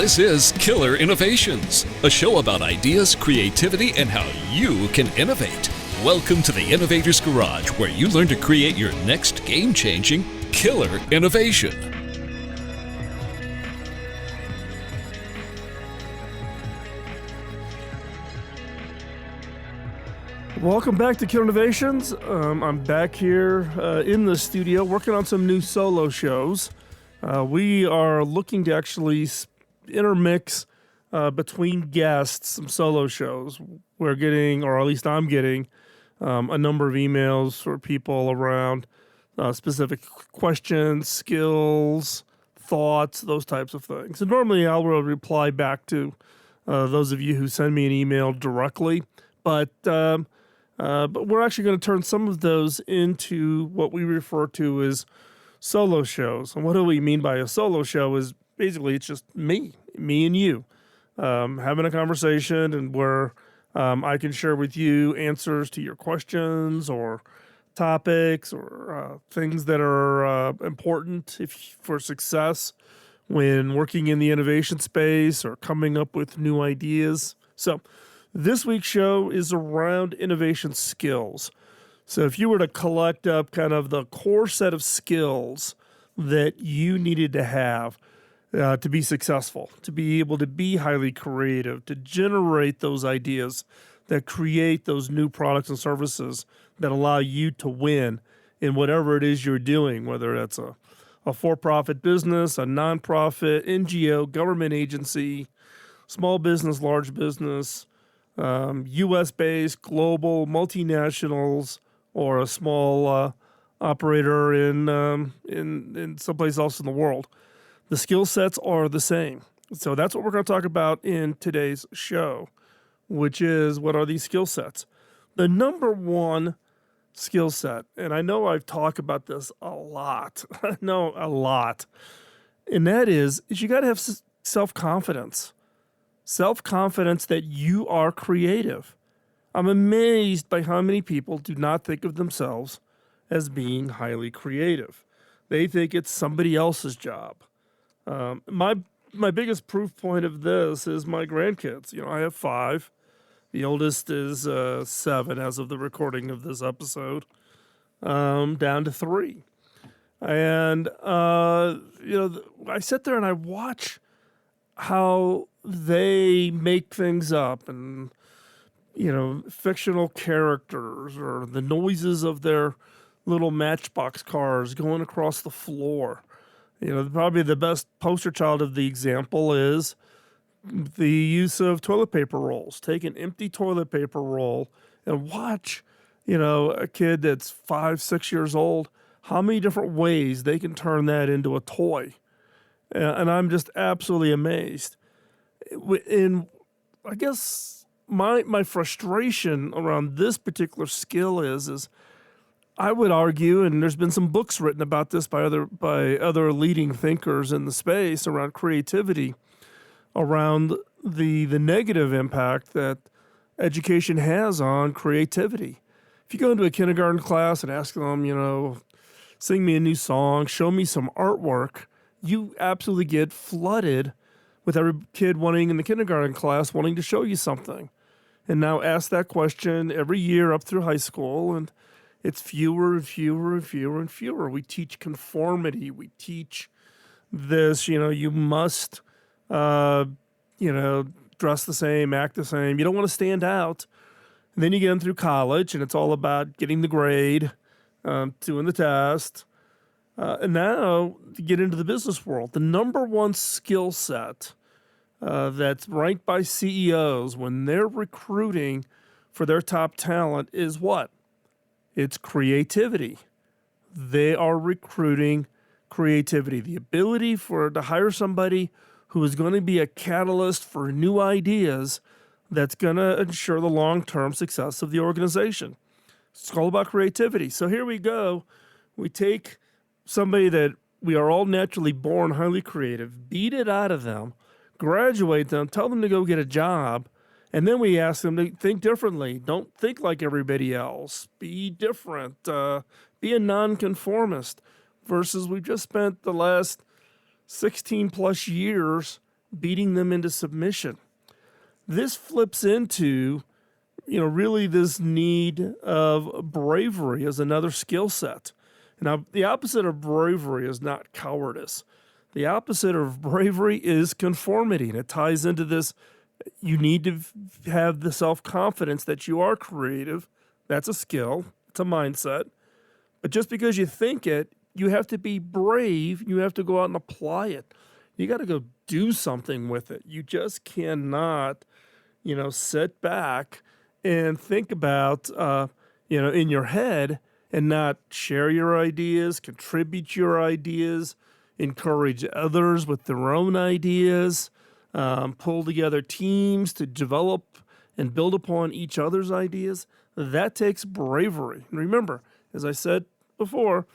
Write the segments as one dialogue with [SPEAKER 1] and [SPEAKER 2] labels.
[SPEAKER 1] This is Killer Innovations, a show about ideas, creativity, and how you can innovate. Welcome to the Innovator's Garage, where you learn to create your next game-changing killer innovation.
[SPEAKER 2] Welcome back to Killer Innovations. I'm back here in the studio working on some new solo shows. We are looking to actually intermix between guests some solo shows. We're getting, or at least I'm getting, a number of emails for people around specific questions, skills, thoughts, those types of things. And normally I'll reply back to those of you who send me an email directly, but we're actually going to turn some of those into what we refer to as solo shows. And what do we mean by a solo show is basically it's just me and you having a conversation, and where I can share with you answers to your questions or topics or things that are important for success when working in the innovation space or coming up with new ideas. So this week's show is around innovation skills. So if you were to collect up kind of the core set of skills that you needed to have to be successful, to be able to be highly creative, to generate those ideas that create those new products and services that allow you to win in whatever it is you're doing, whether that's a for-profit business, a nonprofit, NGO, government agency, small business, large business, U.S.-based, global, multinationals, or a small operator in someplace else in the world. The skill sets are the same. So that's what we're going to talk about in today's show, which is, what are these skill sets? The number one skill set, and I know I've talked about this a lot, and that is you got to have self-confidence. Self-confidence that you are creative. I'm amazed by how many people do not think of themselves as being highly creative. They think it's somebody else's job. My biggest proof point of this is my grandkids. You know, I have 5. The oldest is 7 as of the recording of this episode, down to 3. And, I sit there and I watch how they make things up, and, fictional characters or the noises of their little Matchbox cars going across the floor. Probably the best poster child of the example is the use of toilet paper rolls. Take an empty toilet paper roll and watch, a kid that's 5, 6 years old, how many different ways they can turn that into a toy. And I'm just absolutely amazed. And I guess my frustration around this particular skill is I would argue, and there's been some books written about this by other leading thinkers in the space around creativity, around the negative impact that education has on creativity. If you go into a kindergarten class and ask them, sing me a new song, show me some artwork, you absolutely get flooded with every kid in the kindergarten class wanting to show you something. And now ask that question every year up through high school, and it's fewer and fewer and fewer and fewer. We teach conformity. We teach this, you must, dress the same, act the same. You don't want to stand out. And then you get in through college, and it's all about getting the grade, doing the test. And now to get into the business world, the number one skill set that's ranked by CEOs when they're recruiting for their top talent is what? It's creativity. They are recruiting creativity, the ability to hire somebody who is going to be a catalyst for new ideas that's going to ensure the long-term success of the organization. It's all about creativity. So here we go. We take somebody that we are all naturally born highly creative, beat it out of them, graduate them, tell them to go get a job, and then we ask them to think differently. Don't think like everybody else. Be different. Be a nonconformist. Versus we've just spent the last 16 plus years beating them into submission. This flips into, really this need of bravery as another skill set. Now, the opposite of bravery is not cowardice. The opposite of bravery is conformity, and it ties into this. You need to have the self-confidence that you are creative. That's a skill. It's a mindset. But just because you think it, you have to be brave. You have to go out and apply it. You got to go do something with it. You just cannot, sit back and think about, in your head and not share your ideas, contribute your ideas, encourage others with their own ideas, pull together teams to develop and build upon each other's ideas. That takes bravery. And remember, as I said before,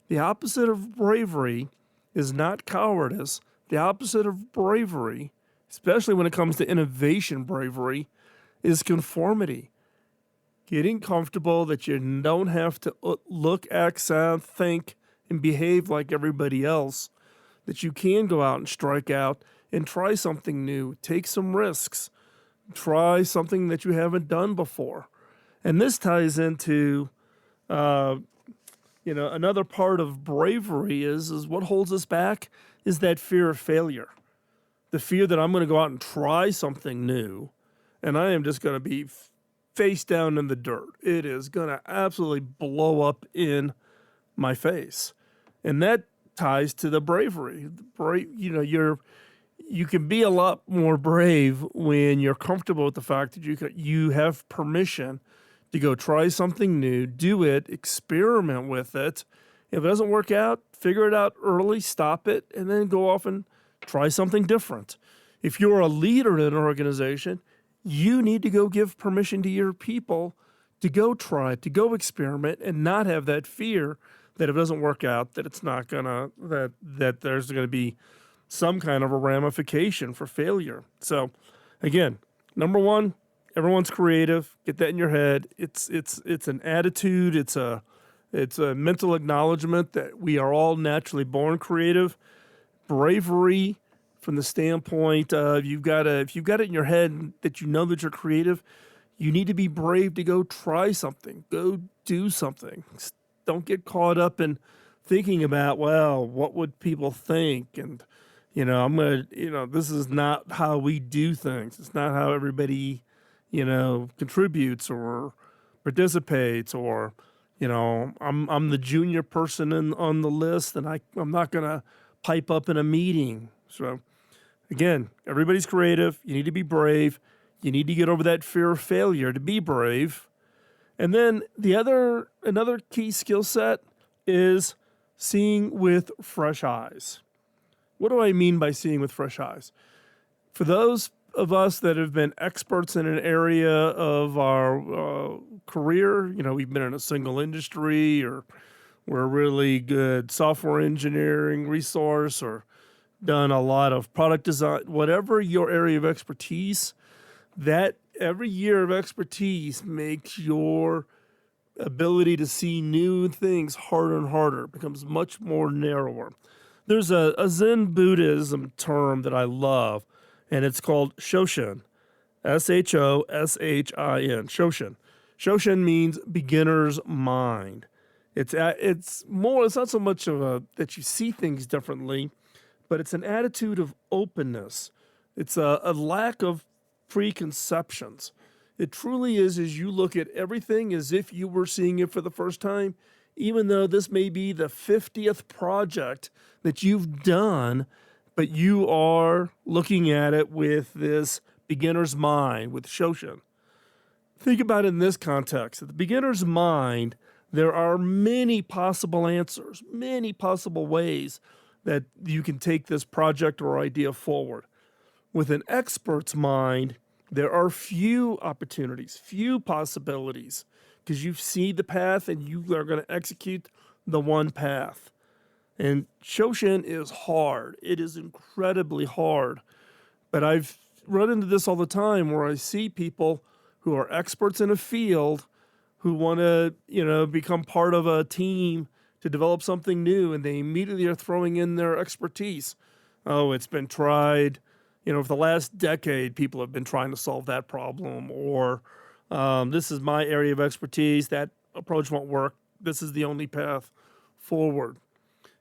[SPEAKER 2] the opposite of bravery is not cowardice. The opposite of bravery, especially when it comes to innovation bravery, is conformity. Getting comfortable that you don't have to look, act, sound, think, and behave like everybody else, that you can go out and strike out and try something new, take some risks, try something that you haven't done before. And this ties into, another part of bravery is what holds us back is that fear of failure. The fear that I'm going to go out and try something new and I am just going to be face down in the dirt. It is going to absolutely blow up in my face. And that ties to the bravery. You can be a lot more brave when you're comfortable with the fact that you have permission to go try something new, do it, experiment with it. If it doesn't work out, figure it out early, stop it, and then go off and try something different. If you're a leader in an organization, you need to go give permission to your people to go try, to go experiment, and not have that fear that if it doesn't work out, that it's not gonna, that there's gonna be some kind of a ramification for failure. So again, number one, everyone's creative. Get that in your head. It's an attitude. It's a mental acknowledgement that we are all naturally born creative. Bravery from the standpoint of if you've got it in your head that you know that you're creative, you need to be brave to go try something, go do something. Don't get caught up in thinking about, well, what would people think? And, this is not how we do things. It's not how everybody, contributes or participates or, I'm the junior person on the list and I'm not going to pipe up in a meeting. So again, everybody's creative. You need to be brave. You need to get over that fear of failure to be brave. And then another key skill set is seeing with fresh eyes. What do I mean by seeing with fresh eyes? For those of us that have been experts in an area of our career, we've been in a single industry or we're a really good software engineering resource or done a lot of product design, whatever your area of expertise, that every year of expertise makes your ability to see new things harder and harder, becomes much more narrower. There's a Zen Buddhism term that I love, and it's called Shoshin, Shoshin, Shoshin. Shoshin means beginner's mind. It's not so much of that you see things differently, but it's an attitude of openness. It's a lack of preconceptions. It truly is as you look at everything as if you were seeing it for the first time, even though this may be the 50th project that you've done, but you are looking at it with this beginner's mind, with Shoshin. Think about it in this context. At the beginner's mind, there are many possible answers, many possible ways that you can take this project or idea forward. With an expert's mind, there are few opportunities, few possibilities, because you see the path and you are going to execute the one path. And Shoshin is hard. It is incredibly hard. But I've run into this all the time where I see people who are experts in a field who want to, become part of a team to develop something new, and they immediately are throwing in their expertise. Oh, it's been tried. for the last decade, people have been trying to solve that problem, or this is my area of expertise. That approach won't work. This is the only path forward.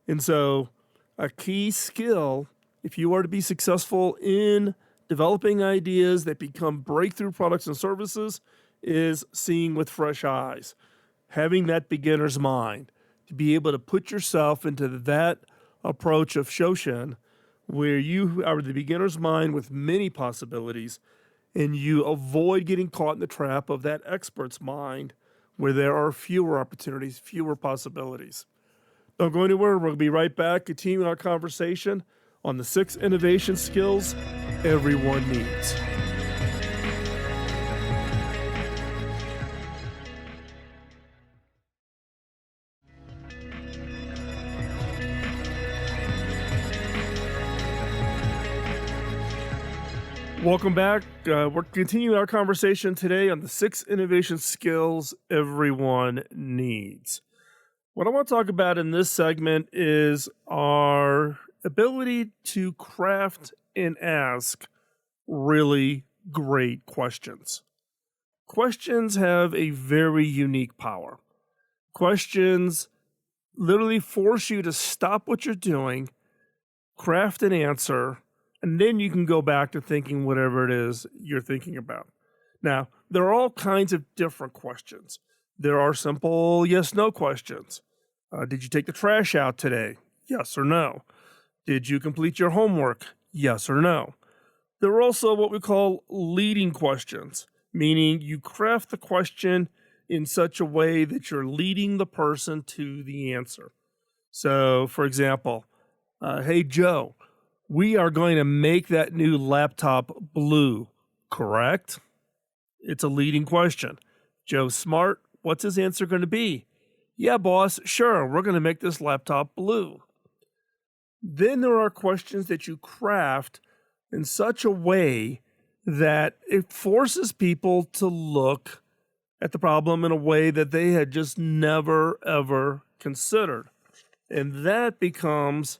[SPEAKER 2] And so, a key skill, if you are to be successful in developing ideas that become breakthrough products and services, is seeing with fresh eyes, having that beginner's mind, to be able to put yourself into that approach of Shoshin, where you are the beginner's mind with many possibilities, and you avoid getting caught in the trap of that expert's mind, where there are fewer opportunities, fewer possibilities. Don't go anywhere. We're going to be right back, continuing our conversation on the 6 innovation skills everyone needs. Welcome back. We're continuing our conversation today on the 6 innovation skills everyone needs. What I want to talk about in this segment is our ability to craft and ask really great questions. Questions have a very unique power. Questions literally force you to stop what you're doing, craft an answer, and then you can go back to thinking whatever it is you're thinking about. Now, there are all kinds of different questions. There are simple yes-no questions. Did you take the trash out today? Yes or no. Did you complete your homework? Yes or no. There are also what we call leading questions, meaning you craft the question in such a way that you're leading the person to the answer. So, for example, hey, Joe, we are going to make that new laptop blue, correct? It's a leading question. Joe's smart. What's his answer going to be? Yeah, boss, sure, we're going to make this laptop blue. Then there are questions that you craft in such a way that it forces people to look at the problem in a way that they had just never, ever considered. And that becomes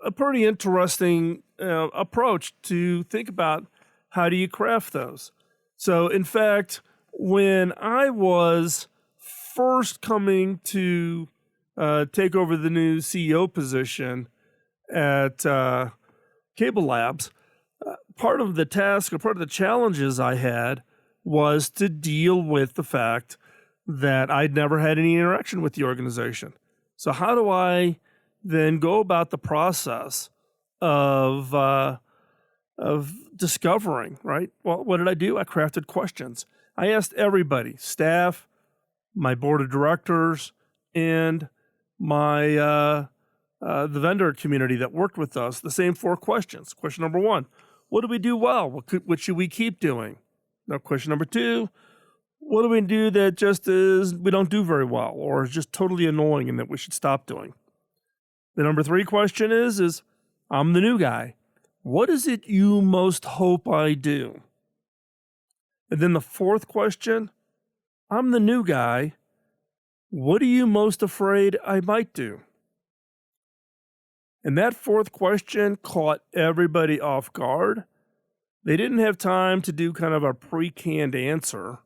[SPEAKER 2] a pretty interesting approach to think about how do you craft those. So, in fact, when I was first coming to take over the new CEO position at Cable Labs, part of the task or part of the challenges I had was to deal with the fact that I'd never had any interaction with the organization. So how do I then go about the process of discovering, right? Well, what did I do? I crafted questions. I asked everybody, staff, my board of directors, and my the vendor community that worked with us, the same 4 questions. Question number 1, what do we do well? What should we keep doing? Now, question number 2, what do we do that just is we don't do very well or is just totally annoying and that we should stop doing? The number 3 question is I'm the new guy. What is it you most hope I do? And then the 4th question, I'm the new guy. What are you most afraid I might do? And that 4th question caught everybody off guard. They didn't have time to do kind of a pre-canned answer.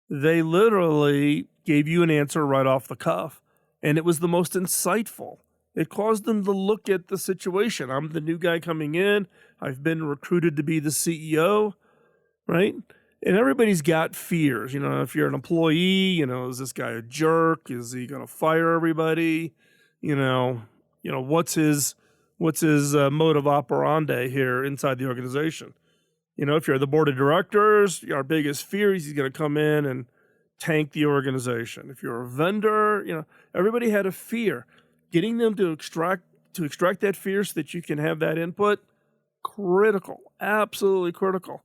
[SPEAKER 2] They literally gave you an answer right off the cuff. And it was the most insightful. It caused them to look at the situation. I'm the new guy coming in. I've been recruited to be the CEO, right? And everybody's got fears. If you're an employee, is this guy a jerk? Is he going to fire everybody? What's his modus operandi here inside the organization? If you're the board of directors, our biggest fear is he's going to come in and tank the organization. If you're a vendor, everybody had a fear. Getting them to extract that fear so that you can have that input, critical, absolutely critical.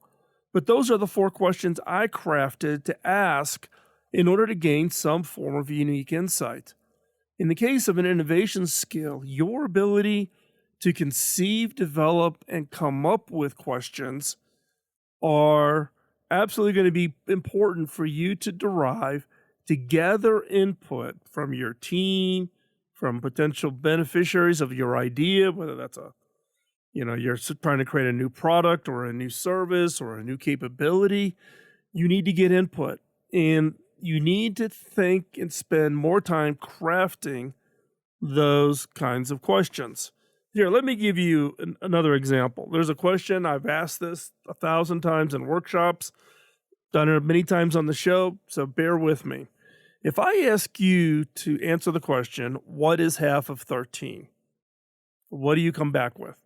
[SPEAKER 2] But those are the 4 questions I crafted to ask in order to gain some form of unique insight. In the case of an innovation skill, your ability to conceive, develop, and come up with questions are absolutely going to be important for you to derive, to gather input from your team, from potential beneficiaries of your idea, whether that's a you're trying to create a new product or a new service or a new capability, you need to get input. And you need to think and spend more time crafting those kinds of questions. Here, let me give you another example. There's a question, I've asked this 1,000 times in workshops, done it many times on the show, so bear with me. If I ask you to answer the question, what is half of 13? What do you come back with?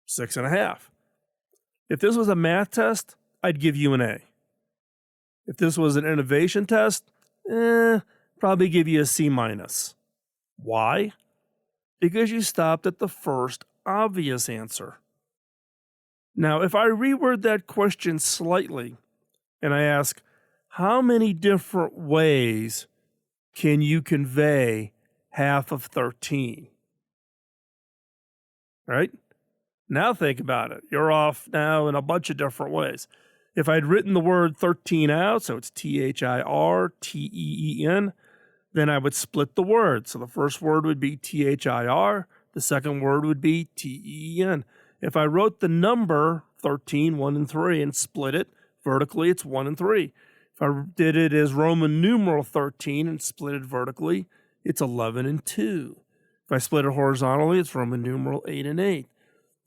[SPEAKER 2] 6.5. If this was a math test, I'd give you an A. If this was an innovation test, probably give you a C-. Why? Because you stopped at the first obvious answer. Now, if I reword that question slightly and I ask, how many different ways can you convey half of 13? Right? Now think about it. You're off now in a bunch of different ways. If I'd written the word 13 out, so it's THIRTEEN, then I would split the word. So the first word would be THIR, the second word would be TEEN. If I wrote the number 13, 1 and 3, and split it vertically, it's 1 and 3. If I did it as Roman numeral 13 and split it vertically, it's 11 and 2. If I split it horizontally, it's Roman numeral 8 and 8.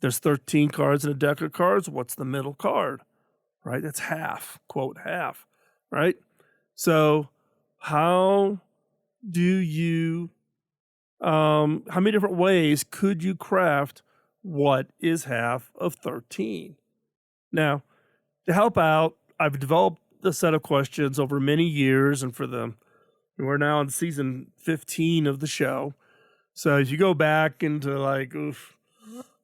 [SPEAKER 2] There's 13 cards in a deck of cards. What's the middle card? Right? That's half, quote, half, right? So how many different ways could you craft what is half of 13? Now, to help out, I've developed a set of questions over many years, and we're now in season 15 of the show. So if you go back into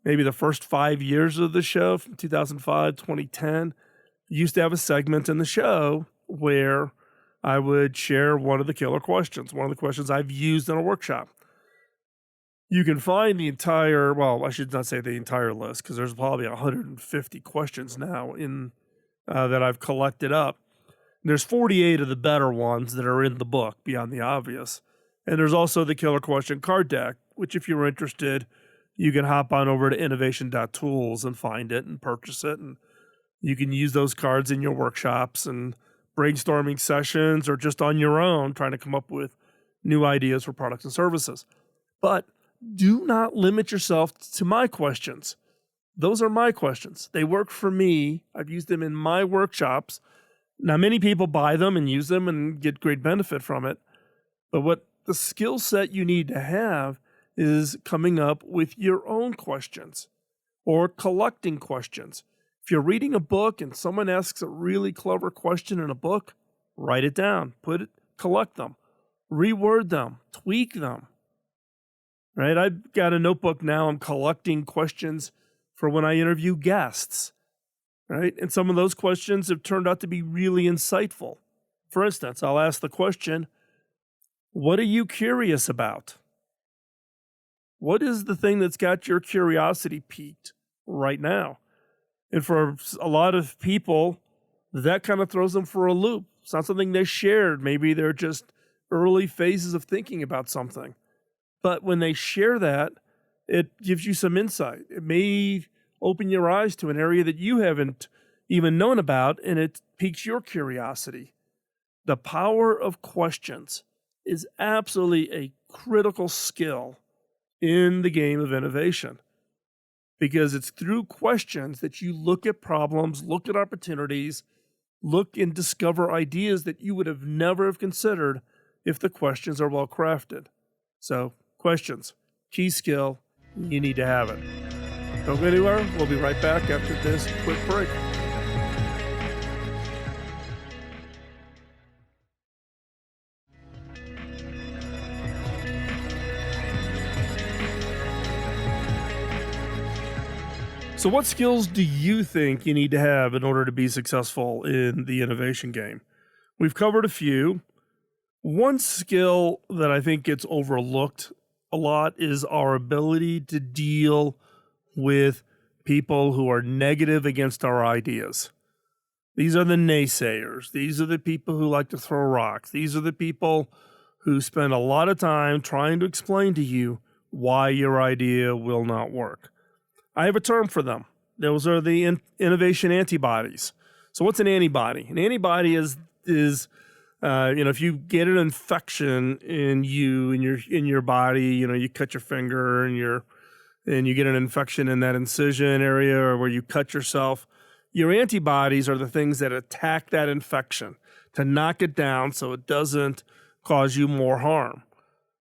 [SPEAKER 2] maybe the first 5 years of the show, from 2005, 2010, used to have a segment in the show where I would share one of the killer questions, one of the questions I've used in a workshop. You can find the entire, well, I should not say the entire list, because there's probably 150 questions now that I've collected up. There's 48 of the better ones that are in the book, Beyond the Obvious. And there's also the killer question card deck, which if you're interested, you can hop on over to innovation.tools and find it and purchase it. And you can use those cards in your workshops and brainstorming sessions or just on your own trying to come up with new ideas for products and services. But do not limit yourself to my questions. Those are my questions. They work for me. I've used them in my workshops. Now, many people buy them and use them and get great benefit from it. But what the skill set you need to have is coming up with your own questions or collecting questions. If you're reading a book and someone asks a really clever question in a book, write it down, collect them, reword them, tweak them. Right? I've got a notebook now. I'm collecting questions for when I interview guests. Right? And some of those questions have turned out to be really insightful. For instance, I'll ask the question, what are you curious about? What is the thing that's got your curiosity piqued right now? And for a lot of people, that kind of throws them for a loop. It's not something they shared. Maybe they're just early phases of thinking about something. But when they share that, it gives you some insight. It may open your eyes to an area that you haven't even known about, and it piques your curiosity. The power of questions is absolutely a critical skill in the game of innovation, because it's through questions that you look at problems, look at opportunities, look and discover ideas that you would have never have considered if the questions are well crafted. So, questions, key skill, you need to have it. Don't go anywhere. We'll be right back after this quick break. So what skills do you think you need to have in order to be successful in the innovation game? We've covered a few. One skill that I think gets overlooked a lot is our ability to deal with people who are negative against our ideas. These are the naysayers. These are the people who like to throw rocks. These are the people who spend a lot of time trying to explain to you why your idea will not work. I have a term for them. Those are the innovation antibodies. So what's an antibody? An antibody is if you get an infection in your body, you cut your finger and you get an infection in that incision area or where you cut yourself. Your antibodies are the things that attack that infection to knock it down so it doesn't cause you more harm,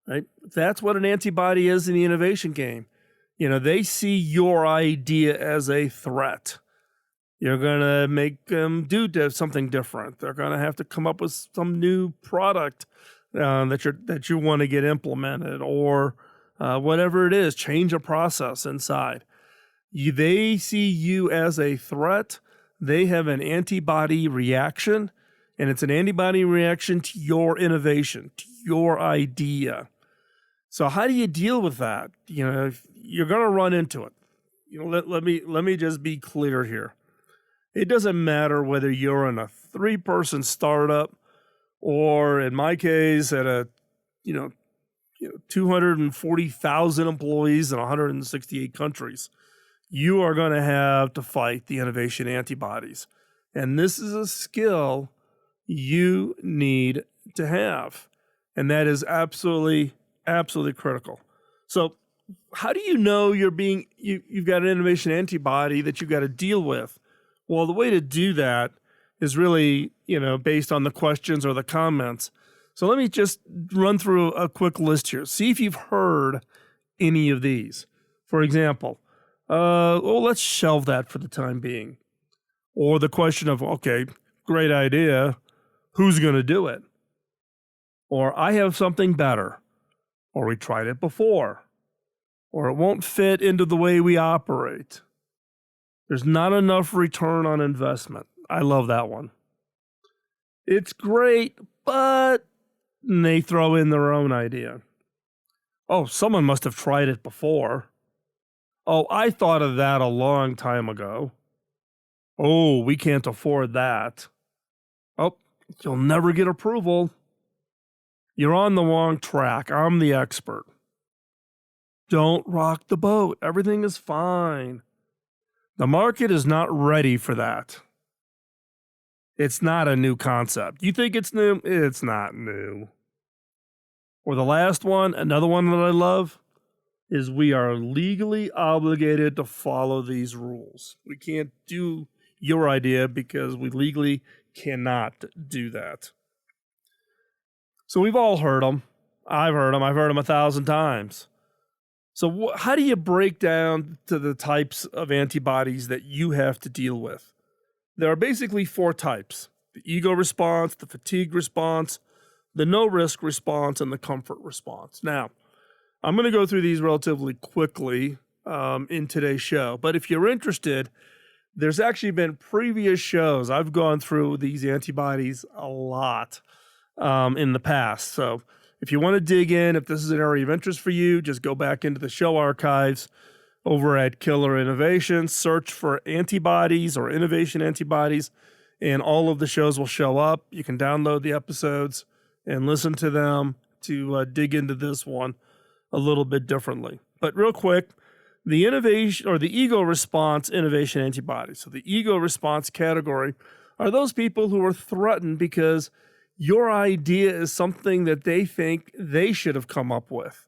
[SPEAKER 2] right? That's what an antibody is in the innovation game. They see your idea as a threat. You're going to make them do something different. They're going to have to come up with some new product that you want to get implemented, or whatever it is, change a process inside. They see you as a threat. They have an antibody reaction, and it's an antibody reaction to your innovation, to your idea. So how do you deal with that? You're going to run into it. Let me just be clear here. It doesn't matter whether you're in a 3-person startup or, in my case, at a 240,000 employees in 168 countries. You are going to have to fight the innovation antibodies. And this is a skill you need to have. And that is absolutely, absolutely critical. So how do you know you've got an innovation antibody that you've got to deal with? Well, the way to do that is really, based on the questions or the comments. So let me just run through a quick list here. See if you've heard any of these. For example, let's shelve that for the time being. Or the question of, okay, great idea, who's going to do it? Or I have something better. Or we tried it before. Or it won't fit into the way we operate. There's not enough return on investment. I love that one. It's great, but they throw in their own idea. Oh, someone must have tried it before. Oh, I thought of that a long time ago. Oh, we can't afford that. Oh, you'll never get approval. You're on the wrong track. I'm the expert. Don't rock the boat. Everything is fine. The market is not ready for that. It's not a new concept. You think it's new? It's not new. Or the last one, another one that I love, is we are legally obligated to follow these rules. We can't do your idea because we legally cannot do that. So we've all heard them. I've heard them 1,000 times. So how do you break down to the types of antibodies that you have to deal with? There are basically 4 types: the ego response, the fatigue response, the no-risk response, and the comfort response. Now, I'm going to go through these relatively quickly in today's show, but if you're interested, there's actually been previous shows. I've gone through these antibodies a lot in the past, so if you want to dig in, if this is an area of interest for you, just go back into the show archives over at Killer Innovations, search for antibodies or innovation antibodies, and all of the shows will show up. You can download the episodes and listen to them to dig into this one a little bit differently. But real quick, the innovation or the ego response innovation antibodies. So the ego response category are those people who are threatened because your idea is something that they think they should have come up with.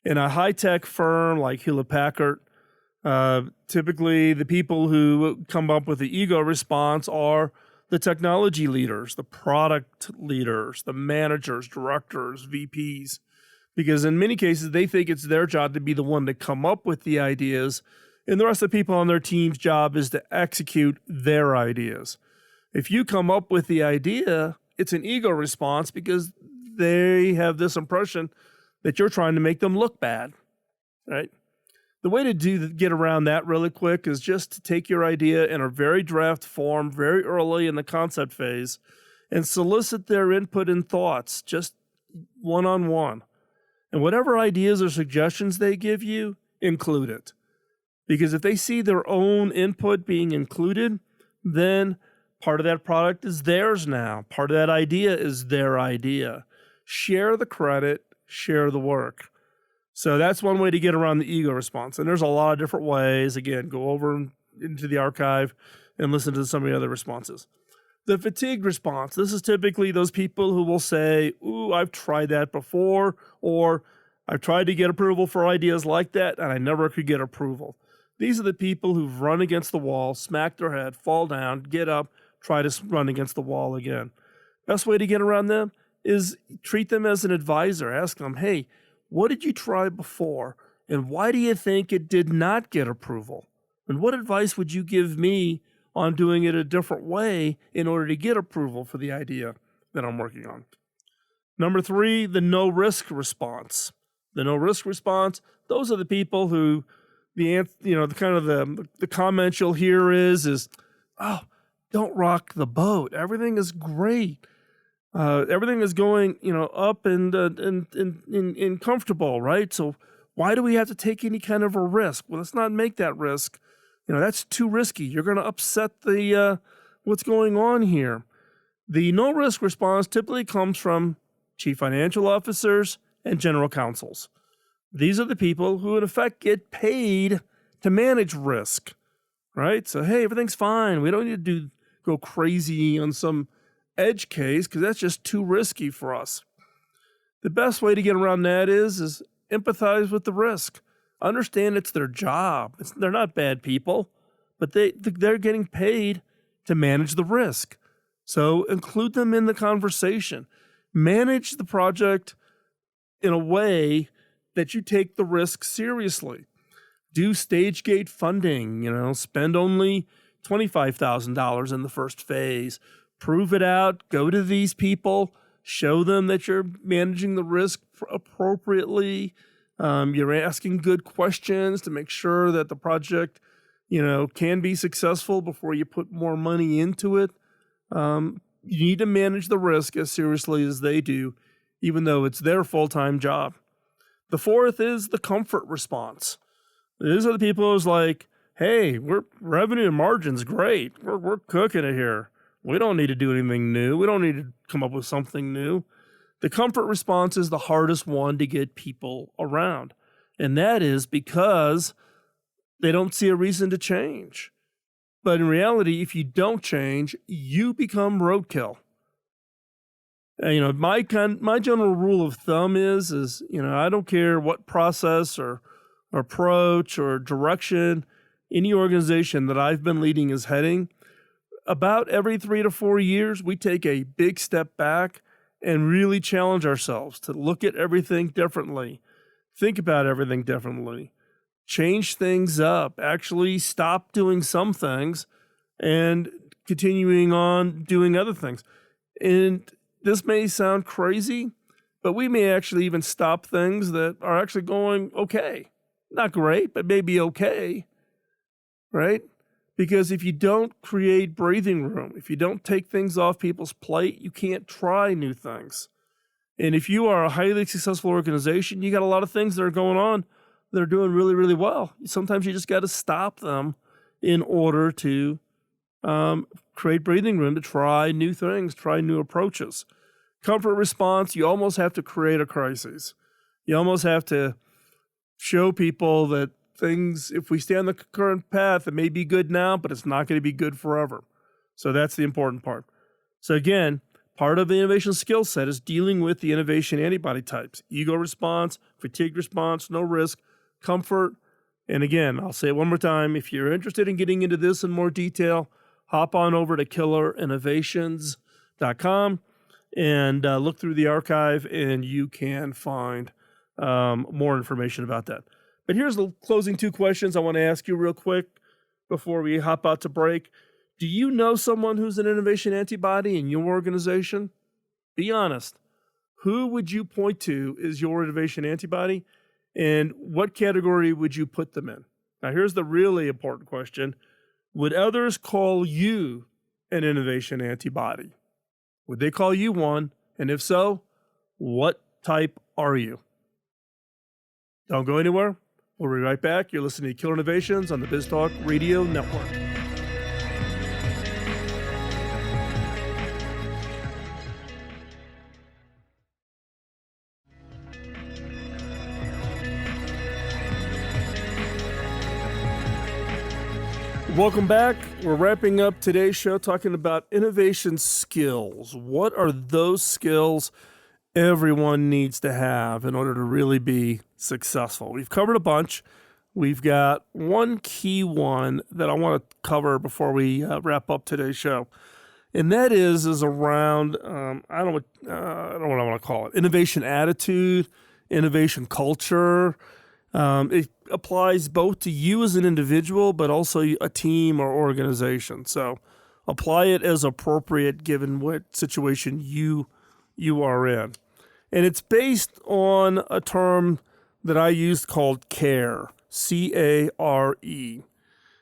[SPEAKER 2] In a high-tech firm like Hewlett-Packard, typically the people who come up with the ego response are the technology leaders, the product leaders, the managers, directors, VPs, because in many cases they think it's their job to be the one to come up with the ideas, and the rest of the people on their team's job is to execute their ideas. If you come up with the idea, it's an ego response because they have this impression that you're trying to make them look bad, right? The way to get around that really quick is just to take your idea in a very draft form, very early in the concept phase, and solicit their input and thoughts, just one-on-one. And whatever ideas or suggestions they give you, include it. Because if they see their own input being included, then part of that product is theirs now. Part of that idea is their idea. Share the credit, share the work. So that's one way to get around the ego response. And there's a lot of different ways. Again, go over into the archive and listen to some of the other responses. The fatigue response. This is typically those people who will say, ooh, I've tried that before, or I've tried to get approval for ideas like that, and I never could get approval. These are the people who've run against the wall, smack their head, fall down, get up, try to run against the wall again. Best way to get around them is treat them as an advisor. Ask them, hey, what did you try before? And why do you think it did not get approval? And what advice would you give me on doing it a different way in order to get approval for the idea that I'm working on? Number 3, the no risk response. The no risk response, those are the people who the comment you'll hear is, oh, don't rock the boat. Everything is great. Everything is going, up and comfortable, right? So why do we have to take any kind of a risk? Well, let's not make that risk. That's too risky. You're going to upset the what's going on here. The no risk response typically comes from chief financial officers and general counsels. These are the people who, in effect, get paid to manage risk, right? So, hey, everything's fine. We don't need to go crazy on some edge case because that's just too risky for us. The best way to get around that is empathize with the risk. Understand it's their job. They're not bad people, but they're getting paid to manage the risk. So include them in the conversation. Manage the project in a way that you take the risk seriously. Do stage gate funding, spend only $25,000 in the first phase. Prove it out, go to these people, show them that you're managing the risk appropriately. You're asking good questions to make sure that the project, can be successful before you put more money into it. You need to manage the risk as seriously as they do, even though it's their full-time job. The 4th is the comfort response. These are the people who's like, hey, revenue and margin's great. We're cooking it here. We don't need to do anything new. We don't need to come up with something new. The comfort response is the hardest one to get people around. And that is because they don't see a reason to change. But in reality, if you don't change, you become roadkill. My general rule of thumb is I don't care what process or approach or direction any organization that I've been leading is heading. About every 3 to 4 years, we take a big step back and really challenge ourselves to look at everything differently, think about everything differently, change things up, actually stop doing some things and continuing on doing other things. And this may sound crazy, but we may actually even stop things that are actually going okay. Not great, but maybe okay, right? Because if you don't create breathing room, if you don't take things off people's plate, you can't try new things. And if you are a highly successful organization, you got a lot of things that are going on that are doing really, really well. Sometimes you just got to stop them in order to create breathing room to try new things, try new approaches. Comfort response, you almost have to create a crisis. You almost have to show people that things, if we stay on the current path, it may be good now, but it's not going to be good forever. So that's the important part. So again, part of the innovation skill set is dealing with the innovation antibody types: ego response, fatigue response, no risk, comfort. And again, I'll say it one more time, if you're interested in getting into this in more detail, hop on over to killerinnovations.com and look through the archive, and you can find more information about that. But here's the closing 2 questions I want to ask you real quick before we hop out to break. Do you know someone who's an innovation antibody in your organization? Be honest. Who would you point to as your innovation antibody, and what category would you put them in? Now, here's the really important question. Would others call you an innovation antibody? Would they call you one? And if so, what type are you? Don't go anywhere. We'll be right back. You're listening to Killer Innovations on the BizTalk Radio Network. Welcome back. We're wrapping up today's show talking about innovation skills. What are those skills everyone needs to have in order to really be successful? We've covered a bunch. We've got one key one that I want to cover before we wrap up today's show. And that is around, I don't know what I want to call it, innovation attitude, innovation culture. It applies both to you as an individual, but also a team or organization. So apply it as appropriate given what situation you are in. And it's based on a term that I used called CARE, C-A-R-E.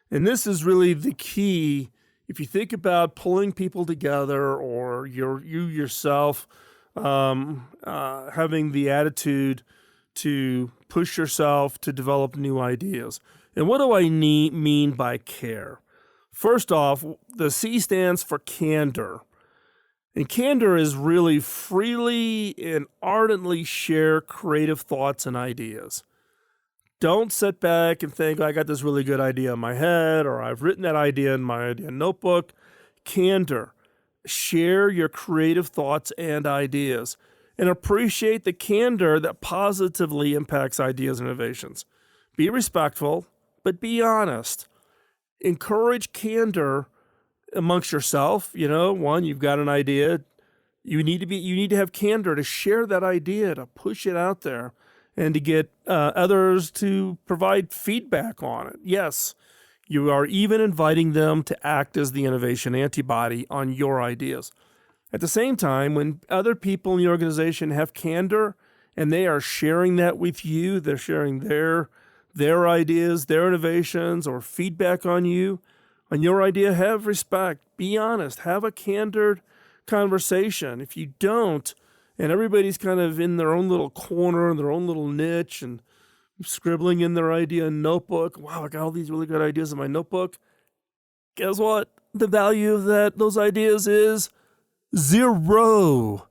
[SPEAKER 2] And this is really the key. If you think about pulling people together or you yourself having the attitude to push yourself to develop new ideas. And what do I mean by CARE? First off, the C stands for candor. And candor is really freely and ardently share creative thoughts and ideas. Don't sit back and think, I got this really good idea in my head, or I've written that idea in my idea notebook. Candor. Share your creative thoughts and ideas. And appreciate the candor that positively impacts ideas and innovations. Be respectful, but be honest. Encourage candor amongst yourself. One, you've got an idea. You need to have candor to share that idea, to push it out there, and to get others to provide feedback on it. Yes, you are even inviting them to act as the innovation antibody on your ideas. At the same time, when other people in the organization have candor and they are sharing that with you, they're sharing their ideas, their innovations, or feedback on you, on your idea, have respect, be honest, have a candid conversation. If you don't, and everybody's kind of in their own little corner, their own little niche, and scribbling in their idea notebook, wow, I got all these really good ideas in my notebook. Guess what? The value of those ideas is zero.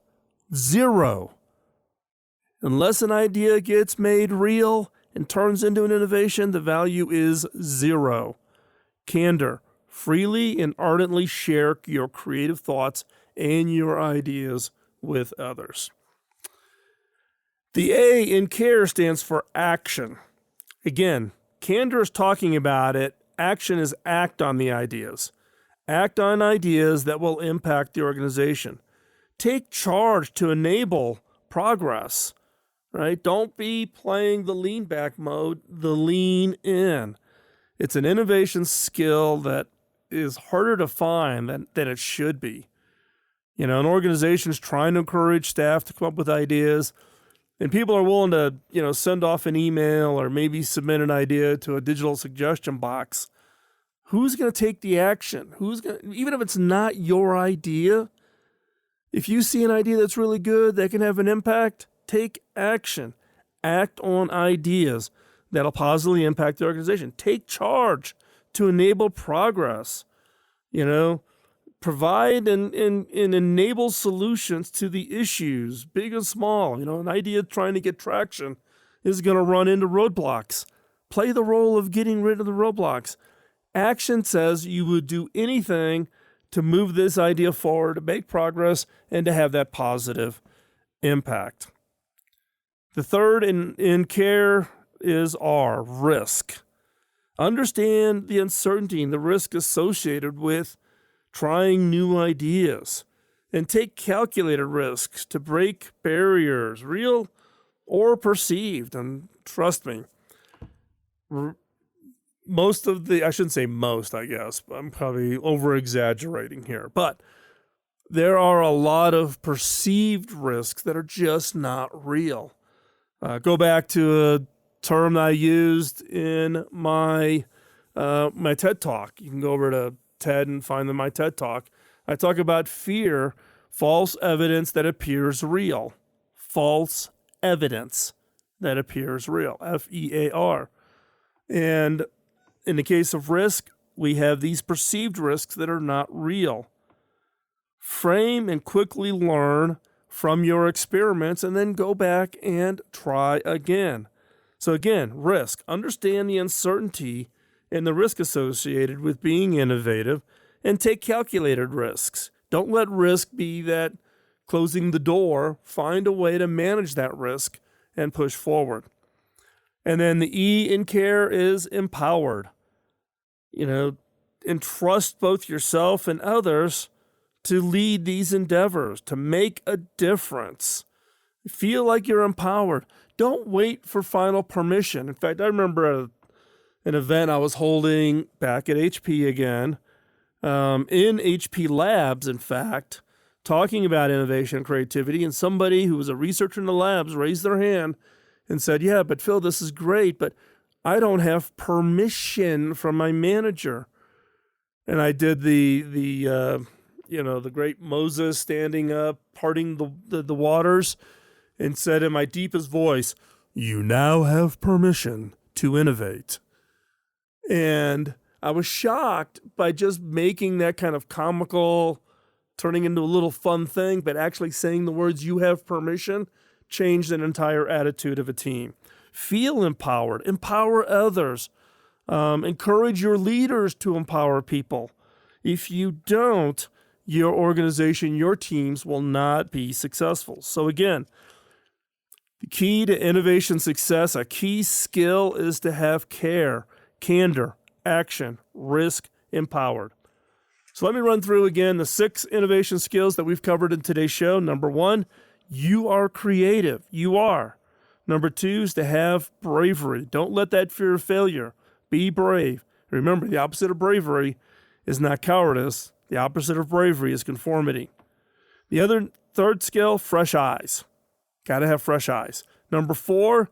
[SPEAKER 2] Unless an idea gets made real and turns into an innovation, the value is zero. Candor. Freely and ardently share your creative thoughts and your ideas with others. The A in CARE stands for action. Again, candor is talking about it. Action is act on the ideas. Act on ideas that will impact the organization. Take charge to enable progress, right? Don't be playing the lean back mode, the lean in. It's an innovation skill that is harder to find than it should be. An organization is trying to encourage staff to come up with ideas, and people are willing to, send off an email or maybe submit an idea to a digital suggestion box. Who's going to take the action? Even if it's not your idea, if you see an idea that's really good, that can have an impact, take action. Act on ideas that'll positively impact the organization. Take charge to enable progress. Provide and enable solutions to the issues, big and small. An idea trying to get traction is going to run into roadblocks. Play the role of getting rid of the roadblocks. Action says you would do anything to move this idea forward, to make progress, and to have that positive impact. The third in CARE is R, risk. Understand the uncertainty and the risk associated with trying new ideas, and take calculated risks to break barriers, real or perceived. And trust me, I shouldn't say most, I guess, I'm probably over-exaggerating here, but there are a lot of perceived risks that are just not real. Go back to a term that I used in my TED Talk. You can go over to TED and find my TED Talk. I talk about fear, false evidence that appears real. False evidence that appears real. F-E-A-R. And in the case of risk, we have these perceived risks that are not real. Frame and quickly learn from your experiments and then go back and try again. So again, risk. Understand the uncertainty and the risk associated with being innovative, and take calculated risks. Don't let risk be that closing the door. Find a way to manage that risk and push forward. And then the E in care is empowered. Entrust both yourself and others to lead these endeavors, to make a difference. Feel like you're empowered. Don't wait for final permission. In fact, I remember an event I was holding back at HP again, in HP Labs, in fact, talking about innovation and creativity, and somebody who was a researcher in the labs raised their hand and said, yeah, but Phil, this is great, but I don't have permission from my manager. And I did the great Moses standing up, parting the waters, and said in my deepest voice, "You now have permission to innovate." And I was shocked by just making that kind of comical, turning into a little fun thing, but actually saying the words, "You have permission," changed an entire attitude of a team. Feel empowered, empower others, encourage your leaders to empower people. If you don't, your organization, your teams will not be successful. So again, the key to innovation success, a key skill is to have care, candor, action, risk, empowered. So let me run through again the 6 innovation skills that we've covered in today's show. Number 1, you are creative. You are. Number 2 is to have bravery. Don't let that fear of failure. Be brave. Remember, the opposite of bravery is not cowardice. The opposite of bravery is conformity. The third skill, fresh eyes. Got to have fresh eyes. Number 4,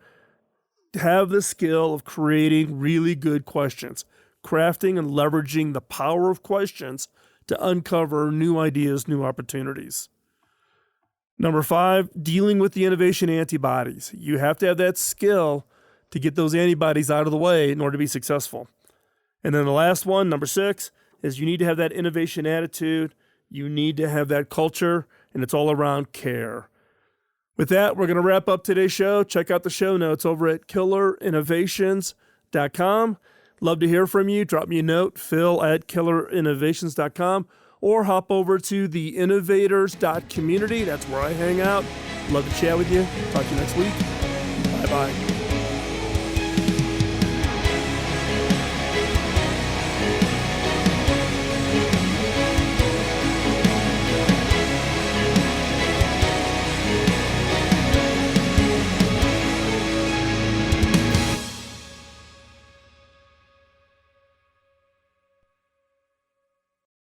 [SPEAKER 2] have the skill of creating really good questions, crafting and leveraging the power of questions to uncover new ideas, new opportunities. Number 5, dealing with the innovation antibodies. You have to have that skill to get those antibodies out of the way in order to be successful. And then the last one, number 6, is you need to have that innovation attitude. You need to have that culture, and it's all around care. With that, we're going to wrap up today's show. Check out the show notes over at killerinnovations.com. Love to hear from you. Drop me a note, phil@killerinnovations.com, or hop over to the innovators.community. That's where I hang out. Love to chat with you. Talk to you next week. Bye-bye.